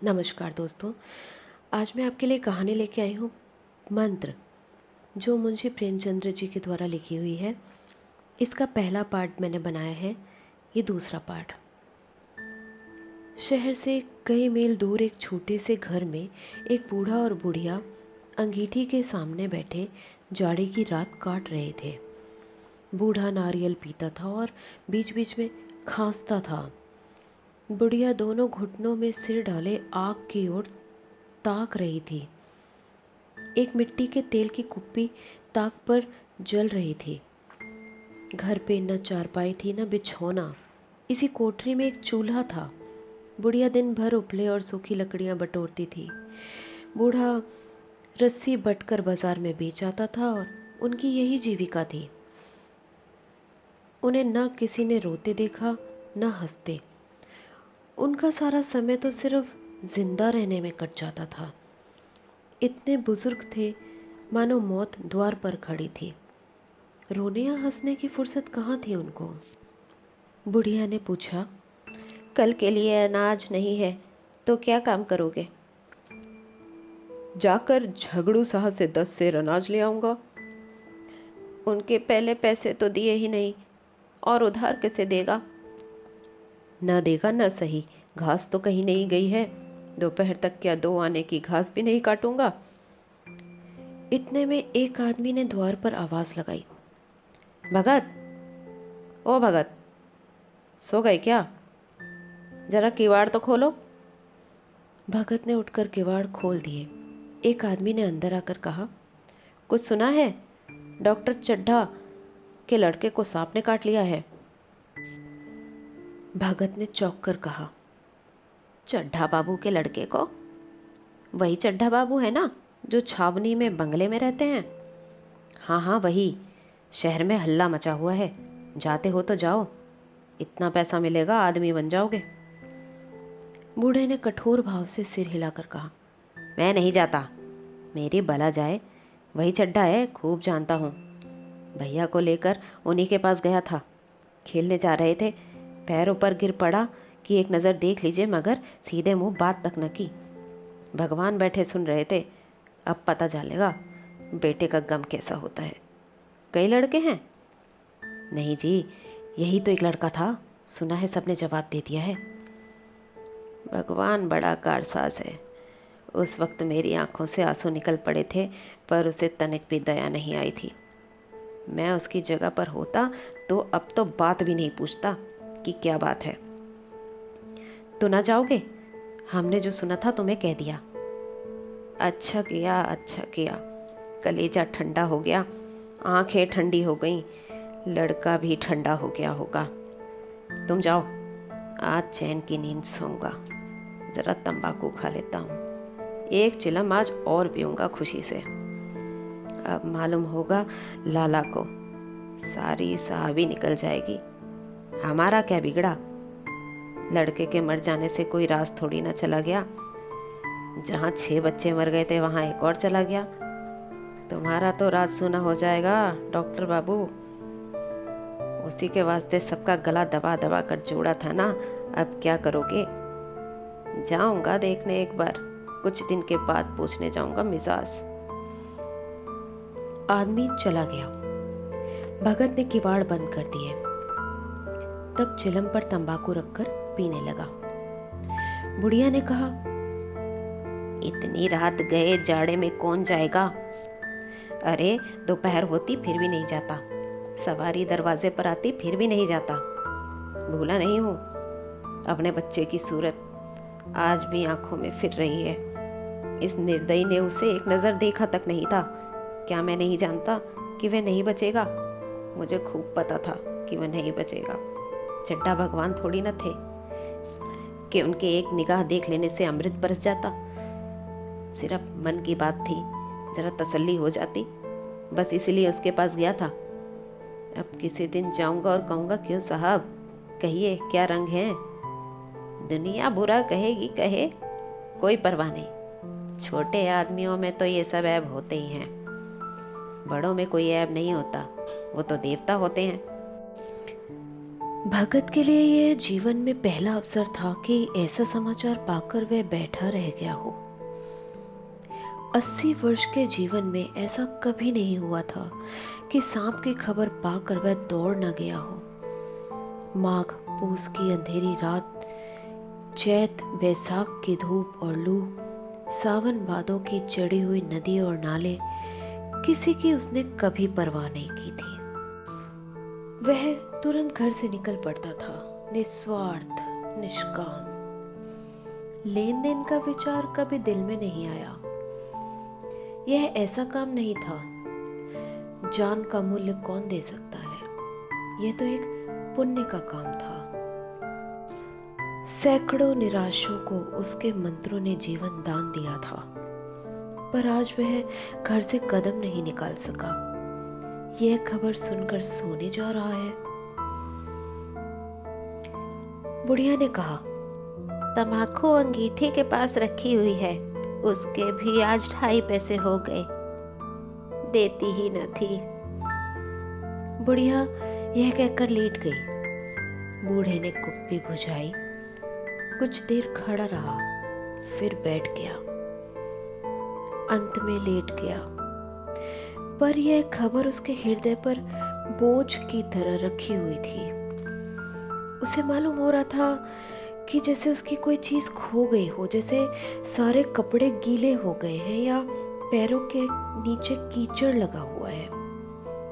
नमस्कार दोस्तों। आज मैं आपके लिए कहानी लेके आई हूँ मंत्र, जो मुंशी प्रेमचंद्र जी के द्वारा लिखी हुई है। इसका पहला पार्ट मैंने बनाया है, ये दूसरा पार्ट। शहर से कई मील दूर एक छोटे से घर में एक बूढ़ा और बुढ़िया अंगीठी के सामने बैठे जाड़े की रात काट रहे थे। बूढ़ा नारियल पीता था और बीच बीच में खांसता था। बुढ़िया दोनों घुटनों में सिर डाले आग की ओर ताक रही थी। एक मिट्टी के तेल की कुप्पी ताक पर जल रही थी। घर पे न चारपाई थी न बिछौना। इसी कोठरी में एक चूल्हा था। बुढ़िया दिन भर उपले और सूखी लकड़ियां बटोरती थी। बूढ़ा रस्सी बटकर बाजार में बेच आता था और उनकी यही जीविका थी। उन्हें न किसी ने रोते देखा न हंसते। उनका सारा समय तो सिर्फ जिंदा रहने में कट जाता था। इतने बुजुर्ग थे, मानो मौत द्वार पर खड़ी थी। रोने या हंसने की फुर्सत कहाँ थी उनको। बुढ़िया ने पूछा, कल के लिए अनाज नहीं है तो क्या काम करोगे? जाकर झगड़ू साहब से 10 सेर अनाज ले आऊंगा। उनके पहले पैसे तो दिए ही नहीं, और उधार कैसे देगा? न देगा न सही, घास तो कहीं नहीं गई है। दोपहर तक क्या 2 आने की घास भी नहीं काटूंगा। इतने में एक आदमी ने द्वार पर आवाज लगाई, भगत, ओ भगत, सो गए क्या? जरा किवाड़ तो खोलो। भगत ने उठकर किवाड़ खोल दिए। एक आदमी ने अंदर आकर कहा, कुछ सुना है? डॉक्टर चड्ढा के लड़के को सांप ने काट लिया है। भगत ने चौंक कर कहा, चड्ढा बाबू के लड़के को? वही चड्ढा बाबू है ना, जो छावनी में बंगले में रहते हैं? हाँ हाँ वही। शहर में हल्ला मचा हुआ है, जाते हो तो जाओ, इतना पैसा मिलेगा आदमी बन जाओगे। बूढ़े ने कठोर भाव से सिर हिलाकर कहा, मैं नहीं जाता, मेरी बला जाए। वही चड्ढा है, खूब जानता हूँ। भैया को लेकर उन्हीं के पास गया था। खेलने जा रहे थे, पैरों पर गिर पड़ा कि एक नज़र देख लीजिए, मगर सीधे मुंह बात तक न की। भगवान बैठे सुन रहे थे। अब पता चलेगा बेटे का गम कैसा होता है। कई लड़के हैं? नहीं जी, यही तो एक लड़का था। सुना है सबने जवाब दे दिया है। भगवान बड़ा कारसाज है। उस वक्त मेरी आंखों से आंसू निकल पड़े थे, पर उसे तनिक भी दया नहीं आई थी। मैं उसकी जगह पर होता तो अब तो बात भी नहीं पूछता कि क्या बात है। तो ना जाओगे? हमने जो सुना था तुम्हें कह दिया। अच्छा किया, अच्छा किया। कलेजा ठंडा हो गया, आंखें ठंडी हो गईं, लड़का भी ठंडा हो गया होगा। तुम जाओ, आज चैन की नींद सोऊंगा। ज़रा तंबाकू खा लेता हूँ, एक चिलम आज और पीऊँगा खुशी से। अब मालूम होगा लाला को, सारी साहबी निकल जाएगी। हमारा क्या बिगड़ा? लड़के के मर जाने से कोई राज थोड़ी ना चला गया। जहाँ 6 बच्चे मर गए थे वहाँ एक और चला गया। तुम्हारा तो राज सुना हो जाएगा डॉक्टर बाबू। उसी के वास्ते सबका गला दबा दबा कर जोड़ा था ना। अब क्या करोगे? जाऊंगा देखने एक बार, कुछ दिन के बाद पूछने जाऊंगा मिजाज। आदमी चला गया। भगत ने किवाड़ बंद कर दिए। तब चिलम पर तंबाकू रखकर पीने लगा। बुढ़िया ने कहा, इतनी रात गए जाड़े में कौन जाएगा? अरे दोपहर होती फिर भी नहीं जाता, सवारी दरवाजे पर आती फिर भी नहीं जाता। भूला नहीं हूँ। अपने बच्चे की सूरत आज भी आंखों में फिर रही है। इस निर्दयी ने उसे एक नज़र देखा तक नहीं था। क्या मैं नहीं जानता कि वह नहीं बचेगा? मुझे खूब पता था कि वह नहीं बचेगा। चड्ढा भगवान थोड़ी न थे कि उनके एक निगाह देख लेने से अमृत बरस जाता। सिर्फ मन की बात थी, जरा तसल्ली हो जाती, बस इसीलिए उसके पास गया था। अब किसी दिन जाऊंगा और कहूँगा, क्यों साहब, कहिए क्या रंग है? दुनिया बुरा कहेगी कहे, कोई परवाह नहीं। छोटे आदमियों में तो ये सब ऐब होते ही हैं, बड़ों में कोई ऐब नहीं होता, वो तो देवता होते हैं। भगत के लिए यह जीवन में पहला अवसर था कि ऐसा समाचार पाकर वह बैठा रह गया हो। 80 वर्ष के जीवन में ऐसा कभी नहीं हुआ था कि सांप की खबर पाकर वह दौड़ न गया हो। माघ पूस की अंधेरी रात, चैत बैसाख की धूप और लू, सावन भादों की चढ़ी हुई नदी और नाले, किसी की उसने कभी परवाह नहीं की थी। वह तुरंत घर से निकल पड़ता था, निस्वार्थ, निष्काम। लेन देन का विचार कभी दिल में नहीं आया। यह ऐसा काम नहीं था, जान का मूल्य कौन दे सकता है। यह तो एक पुण्य का काम था। सैकड़ों निराशों को उसके मंत्रों ने जीवन दान दिया था, पर आज वह घर से कदम नहीं निकाल सका। यह खबर सुनकर सोने जा रहा है। बुढ़िया ने कहा, तम्बाकू अंगीठी के पास रखी हुई है, उसके भी आज 2.5 पैसे हो गए, देती ही न थी। बुढ़िया यह कहकर लेट गई। बूढ़े ने कुप्पी बुझाई, कुछ देर खड़ा रहा, फिर बैठ गया, अंत में लेट गया। पर यह खबर उसके हृदय पर बोझ की तरह रखी हुई थी। उसे मालूम हो रहा था कि जैसे उसकी कोई चीज खो गई हो, जैसे सारे कपड़े गीले हो गए हैं या पैरों के नीचे कीचड़ लगा हुआ है,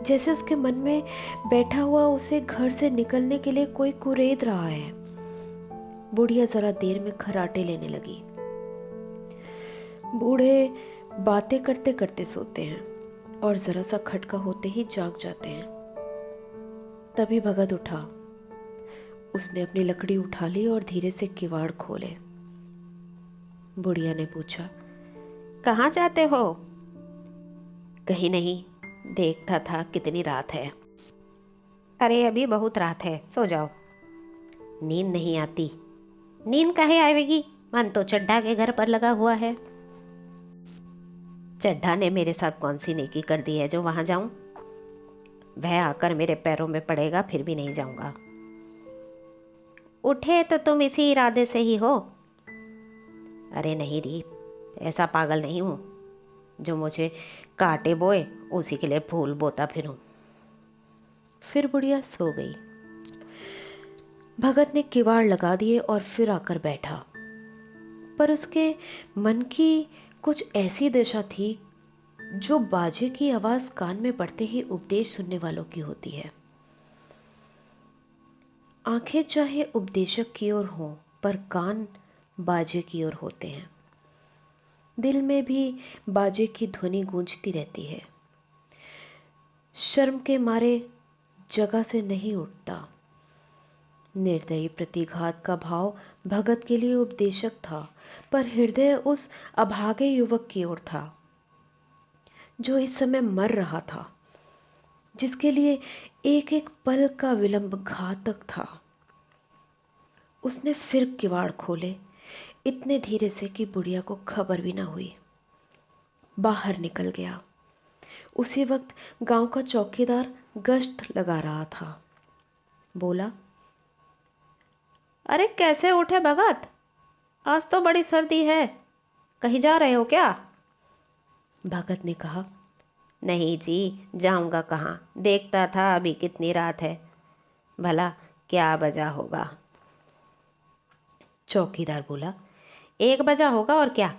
जैसे उसके मन में बैठा हुआ उसे घर से निकलने के लिए कोई कुरेद रहा है। बुढ़िया जरा देर में खर्राटे लेने लगी। बूढ़े बातें करते करते सोते हैं और जरा सा खटका होते ही जाग जाते हैं। तभी भगत उठा। उसने अपनी लकड़ी उठा ली और धीरे से किवाड़ खोले। बुढ़िया ने पूछा, कहाँ जाते हो? कहीं नहीं, देखता था कितनी रात है। अरे अभी बहुत रात है, सो जाओ। नींद नहीं आती। नींद काहे आएगी? मन तो चड्ढा के घर पर लगा हुआ है। चड्ढा ने मेरे साथ कौन सी नेकी कर दी है जो वहां जाऊं? वह आकर मेरे पैरों में पड़ेगा, फिर भी नहीं जाऊंगा। उठे तो तुम इसी इरादे से ही हो। अरे नहीं री, ऐसा पागल नहीं हूं जो मुझे कांटे बोए उसी के लिए फूल बोता फिरूं। फिर बुढ़िया सो गई। भगत ने किवाड़ लगा दिए और फिर आकर बैठा। पर उसके मन की कुछ ऐसी दशा थी जो बाजे की आवाज कान में पड़ते ही उपदेश सुनने वालों की होती है। आंखें चाहे उपदेशक की ओर हों, पर कान बाजे की ओर होते हैं। दिल में भी बाजे की ध्वनि गूंजती रहती है। शर्म के मारे जगह से नहीं उठता। निर्दयी प्रतिघात का भाव भगत के लिए उपदेशक था, पर हृदय उस अभागे युवक की ओर था जो इस समय मर रहा था, जिसके लिए एक एक पल का विलंब घातक था। उसने फिर किवाड़ खोले, इतने धीरे से कि बुढ़िया को खबर भी ना हुई। बाहर निकल गया। उसी वक्त गांव का चौकीदार गश्त लगा रहा था। बोला, अरे कैसे उठे भगत? आज तो बड़ी सर्दी है, कहीं जा रहे हो क्या? भगत ने कहा, नहीं जी, जाऊंगा कहाँ, देखता था अभी कितनी रात है, भला क्या बजा होगा। चौकीदार बोला, 1 बजा होगा और क्या,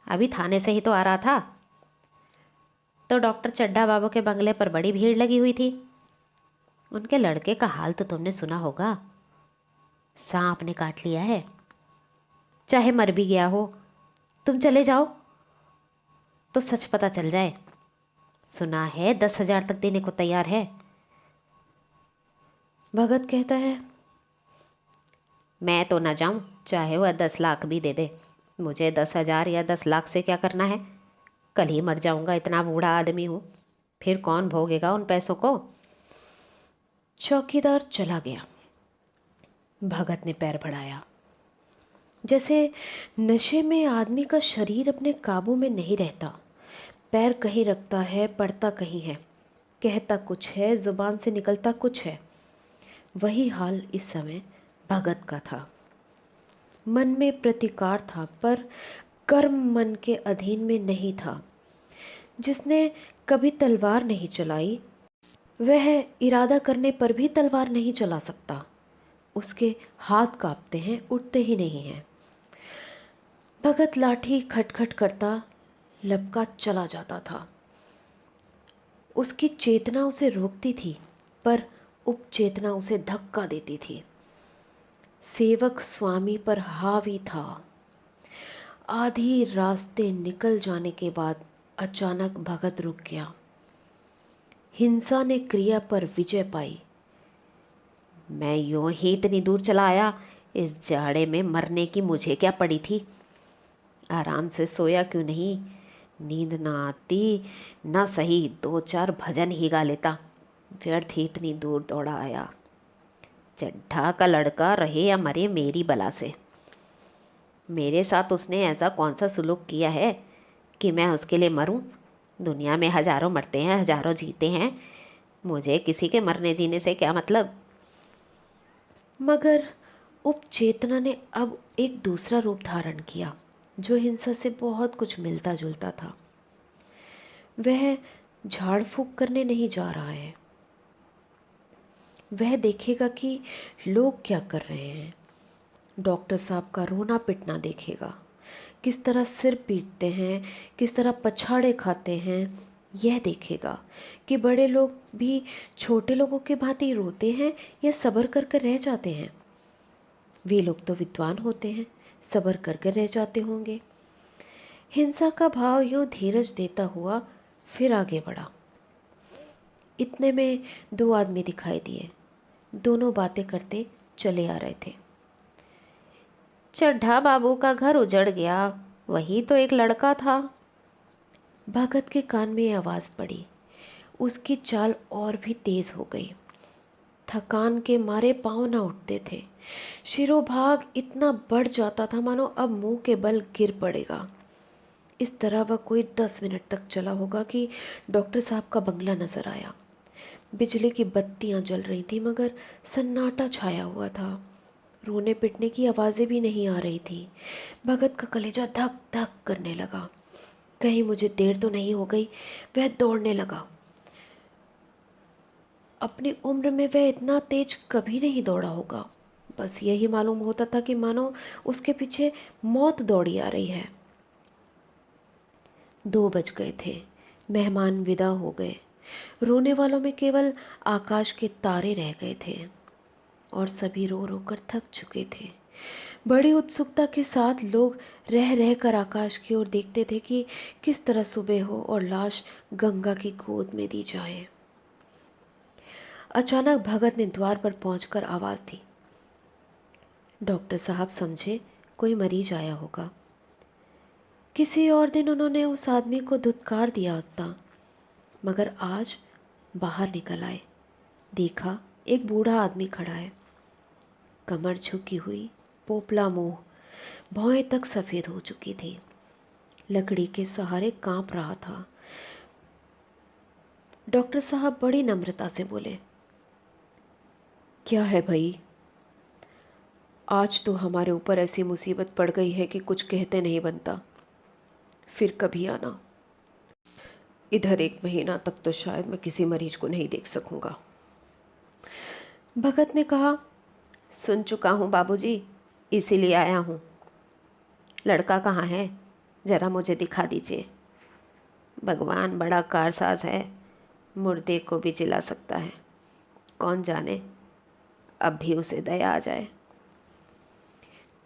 अभी थाने से ही तो आ रहा था। तो डॉक्टर चड्ढा बाबू के बंगले पर बड़ी भीड़ लगी हुई थी। उनके लड़के का हाल तो तुमने सुना होगा, सांप ने काट लिया है, चाहे मर भी गया हो। तुम चले जाओ तो सच पता चल जाए। सुना है 10,000 तक देने को तैयार है। भगत कहता है, मैं तो ना जाऊं, चाहे वह 10 लाख भी दे दे। मुझे 10,000 या 10 लाख से क्या करना है? कल ही मर जाऊंगा, इतना बूढ़ा आदमी हूं, फिर कौन भोगेगा उन पैसों को? चौकीदार चला गया। भगत ने पैर बढ़ाया। जैसे नशे में आदमी का शरीर अपने काबू में नहीं रहता, पैर कहीं रखता है, पड़ता कहीं है, कहता कुछ है, जुबान से निकलता कुछ है। वही हाल इस समय भगत का था। मन में प्रतिकार था, पर कर्म मन के अधीन में नहीं था। जिसने कभी तलवार नहीं चलाई, वह इरादा करने पर भी तलवार नहीं चला सकता। उसके हाथ कांपते हैं, उठते ही नहीं हैं। भगत लाठी खटखट करता लपका चला जाता था। उसकी चेतना उसे रोकती थी, पर उपचेतना उसे धक्का देती थी। सेवक स्वामी पर हावी था। आधी रास्ते निकल जाने के बाद अचानक भगत रुक गया। हिंसा ने क्रिया पर विजय पाई। मैं यूं ही इतनी दूर चला आया, इस जाड़े में मरने की मुझे क्या पड़ी थी। आराम से सोया क्यों नहीं, नींद ना आती ना सही 2-4 भजन ही गा लेता। व्यर्थ ही इतनी दूर दौड़ा आया। चड्ढा का लड़का रहे या मरे मेरी बला से। मेरे साथ उसने ऐसा कौन सा सुलूक किया है कि मैं उसके लिए मरूं। दुनिया में हजारों मरते हैं, हजारों जीते हैं, मुझे किसी के मरने जीने से क्या मतलब। मगर उपचेतना ने अब एक दूसरा रूप धारण किया, जो हिंसा से बहुत कुछ मिलता जुलता था। वह झाड़ फूक करने नहीं जा रहा है। वह देखेगा कि लोग क्या कर रहे हैं। डॉक्टर साहब का रोना पिटना देखेगा, किस तरह सिर पीटते हैं, किस तरह पछाड़े खाते हैं। यह देखेगा कि बड़े लोग भी छोटे लोगों के भांति रोते हैं या सब्र कर कर रह जाते हैं। वे लोग तो विद्वान होते हैं, सब्र कर कर रह जाते होंगे। हिंसा का भाव यूं धीरज देता हुआ फिर आगे बढ़ा। इतने में 2 आदमी दिखाई दिए। दोनों बातें करते चले आ रहे थे। चड्ढा बाबू का घर उजड़ गया, वही तो एक लड़का था। भगत के कान में ये आवाज़ पड़ी। उसकी चाल और भी तेज हो गई। थकान के मारे पांव न उठते थे। शिरोभाग इतना बढ़ जाता था मानो अब मुंह के बल गिर पड़ेगा। इस तरह वह कोई 10 मिनट तक चला होगा कि डॉक्टर साहब का बंगला नजर आया। बिजली की बत्तियां जल रही थी, मगर सन्नाटा छाया हुआ था। रोने पिटने की आवाज़ें भी नहीं आ रही थी। भगत का कलेजा धक धक करने लगा। कहीं मुझे देर तो नहीं हो गई। वह दौड़ने लगा। अपनी उम्र में वह इतना तेज कभी नहीं दौड़ा होगा। बस यही मालूम होता था कि मानो उसके पीछे मौत दौड़ी आ रही है। 2 बज गए थे। मेहमान विदा हो गए। रोने वालों में केवल आकाश के तारे रह गए थे, और सभी रो रो कर थक चुके थे। बड़ी उत्सुकता के साथ लोग रह रह कर आकाश की ओर देखते थे कि किस तरह सुबह हो और लाश गंगा की गोद में दी जाए। अचानक भगत ने द्वार पर पहुंचकर आवाज़ दी। डॉक्टर साहब समझे कोई मरीज आया होगा। किसी और दिन उन्होंने उस आदमी को धुतकार दिया होता, मगर आज बाहर निकल आए। देखा एक बूढ़ा आदमी खड़ा है, कमर झुकी हुई, पोपला मुंह, भौहें तक सफ़ेद हो चुकी थी, लकड़ी के सहारे कांप रहा था। डॉक्टर साहब बड़ी नम्रता से बोले, क्या है भाई? आज तो हमारे ऊपर ऐसी मुसीबत पड़ गई है कि कुछ कहते नहीं बनता। फिर कभी आना। इधर 1 महीना तक तो शायद मैं किसी मरीज को नहीं देख सकूंगा। भगत ने कहा, सुन चुका हूँ बाबूजी, इसीलिए आया हूँ। लड़का कहाँ है, जरा मुझे दिखा दीजिए। भगवान बड़ा कारसाज है, मुर्दे को भी जिला सकता है। कौन जाने अब भी उसे दया आ जाए।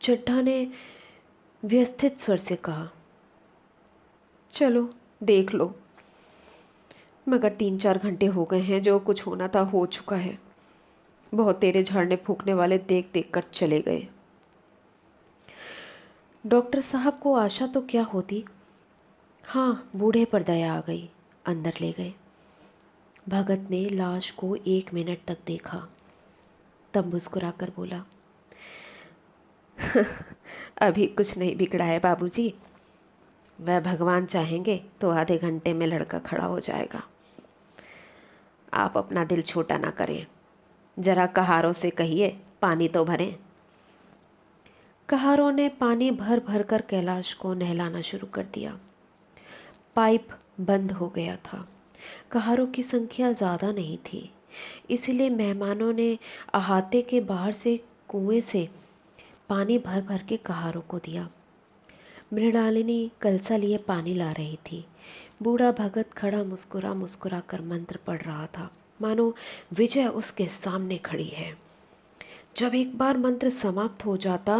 चड्ढा ने व्यस्थित स्वर से कहा, चलो देख लो, मगर 3-4 घंटे हो गए हैं। जो कुछ होना था हो चुका है। बहुत तेरे झाड़ने फूकने वाले देख देख कर चले गए। डॉक्टर साहब को आशा तो क्या होती। हाँ, बूढ़े पर दया आ गई। अंदर ले गए। भगत ने लाश को 1 मिनट तक देखा, तब मुस्कुराकर बोला, अभी कुछ नहीं बिगड़ा है बाबूजी। वह भगवान चाहेंगे तो आधे घंटे में लड़का खड़ा हो जाएगा। आप अपना दिल छोटा ना करें। जरा कहारों से कहिए पानी तो भरें। कहारों ने पानी भर भर कर कैलाश को नहलाना शुरू कर दिया। पाइप बंद हो गया था। कहारों की संख्या ज़्यादा नहीं थी, इसलिए मेहमानों ने अहाते के बाहर से कुएं से पानी भर भर के कहारों को दिया। मृणालिनी कलसा लिए पानी ला रही थी। बूढ़ा भगत खड़ा मुस्कुरा मुस्कुरा कर मंत्र पढ़ रहा था, मानो विजय उसके सामने खड़ी है। जब एक बार मंत्र समाप्त हो जाता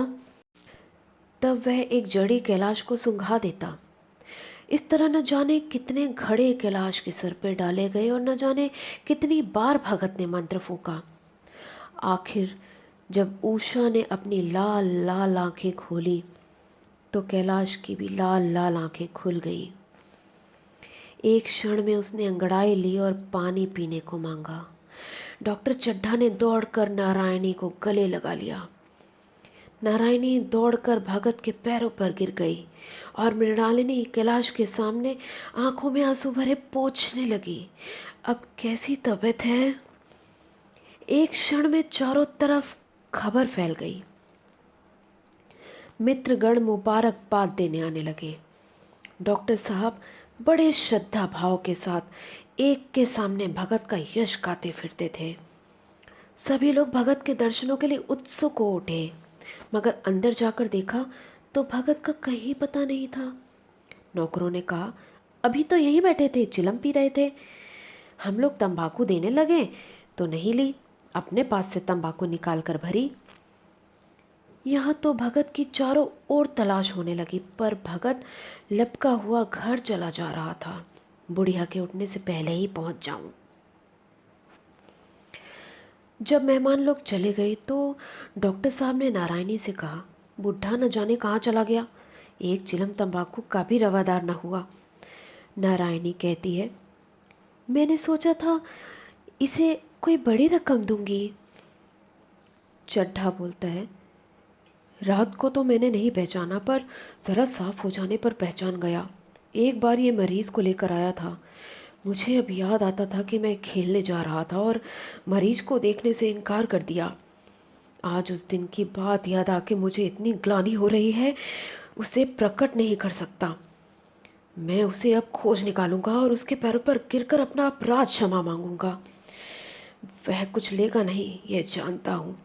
तब वह एक जड़ी कैलाश को सुंघा देता। इस तरह न जाने कितने घड़े कैलाश के सर पर डाले गए और न जाने कितनी बार भगत ने मंत्र फूका। आखिर जब उषा ने अपनी लाल लाल आंखें खोली तो कैलाश की भी लाल लाल आंखें खुल गई। एक क्षण में उसने अंगड़ाई ली और पानी पीने को मांगा। डॉक्टर चड्ढा ने दौड़कर नारायणी को गले लगा लिया। नारायणी दौड़कर भगत के पैरों पर गिर गई और मृणालिनी कैलाश के सामने आंखों में आंसू भरे पोंछने लगी। अब कैसी तबीयत है? एक क्षण में चारों तरफ खबर फैल गई। मित्रगण मुबारकबाद देने आने लगे। डॉक्टर साहब बड़े श्रद्धा भाव के साथ एक के सामने भगत का यश गाते फिरते थे। सभी लोग भगत के दर्शनों के लिए उत्सुक हो उठे, मगर अंदर जाकर देखा तो भगत का कहीं पता नहीं था। नौकरों ने कहा, अभी तो यहीं बैठे थे, चिलम पी रहे थे। हम लोग तंबाकू देने लगे तो नहीं ली, अपने पास से तंबाकू निकाल कर भरी। यहाँ तो भगत की चारों ओर तलाश होने लगी, पर भगत लपका हुआ घर चला जा रहा था। बुढ़िया के उठने से पहले ही पहुंच जाऊं। जब मेहमान लोग चले गए तो डॉक्टर साहब ने नारायणी से कहा, बुढ़ा न जाने कहाँ चला गया, एक चिलम तंबाकू का भी रवादार न हुआ। नारायणी कहती है, मैंने सोचा था इसे कोई बड़ी रकम दूंगी। चड्ढा बोलता है, रात को तो मैंने नहीं पहचाना, पर ज़रा साफ हो जाने पर पहचान गया। एक बार ये मरीज़ को लेकर आया था। मुझे अब याद आता था कि मैं खेलने जा रहा था और मरीज को देखने से इनकार कर दिया। आज उस दिन की बात याद आके मुझे इतनी ग्लानि हो रही है, उसे प्रकट नहीं कर सकता। मैं उसे अब खोज निकालूंगा और उसके पैरों पर गिरकर अपना अपराध क्षमा मांगूंगा। वह कुछ लेगा नहीं, यह जानता हूँ।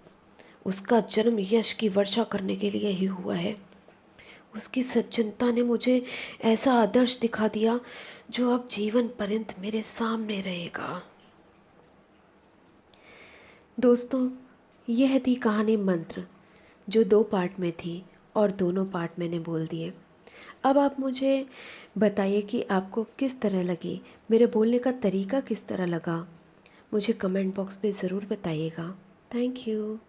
उसका जन्म यश की वर्षा करने के लिए ही हुआ है। उसकी सज्जनता ने मुझे ऐसा आदर्श दिखा दिया जो अब जीवन पर्यंत मेरे सामने रहेगा। दोस्तों, यह थी कहानी मंत्र, जो 2 पार्ट में थी और दोनों पार्ट मैंने बोल दिए। अब आप मुझे बताइए कि आपको किस तरह लगी, मेरे बोलने का तरीका किस तरह लगा। मुझे कमेंट बॉक्स में ज़रूर बताइएगा। Thank you.